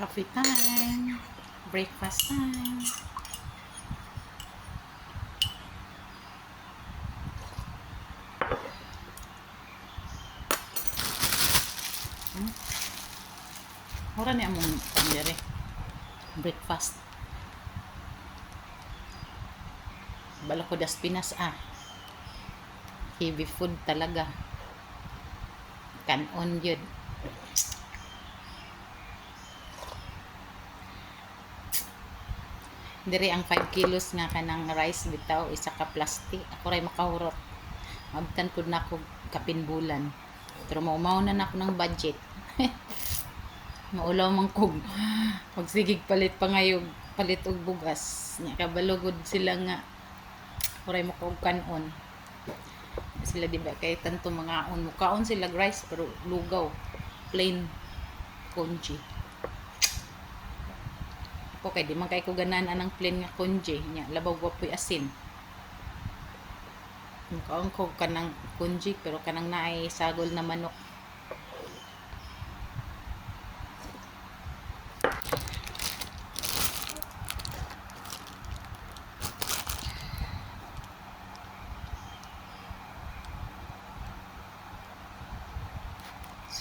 Coffee time. Breakfast time. Ora ni among pamilya breakfast. Bala ko das Pinas Heavy food talaga. Kanon yun. Diri ang 5 kilos nga kanang rice bitaw isa ka plastic. Ako ray makahurot. Mabtan pud nako kapinbulan. Pero maumaw na nako ng budget. Maulaw man kog magsigig palit pangayog palit og bugas nya kabalugod sila nga oray mo kog kanon sila di ba kay tanto mga mukaon sila rice pero lugaw plain congee ako kay di man kay ko ganan anang plain nga congee nya labaw wapoy asin mukaon ko kanang congee pero kanang naay sagol na manok.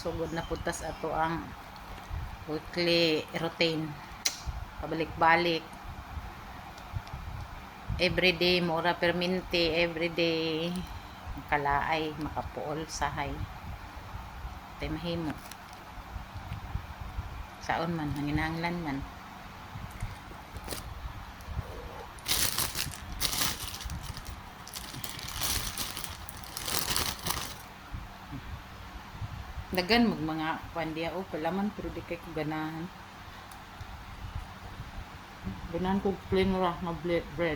Sugod na putas ato ang weekly routine. Pabalik-balik. Everyday, mura perminti. Everyday, makalaay, makapuol, sahay. Tay mahimo. Saon man, nanginahanglan man. Dagan mag mga pandiya o palaman pero di kay ko ganahan. Ganahan ko plain ra na bread.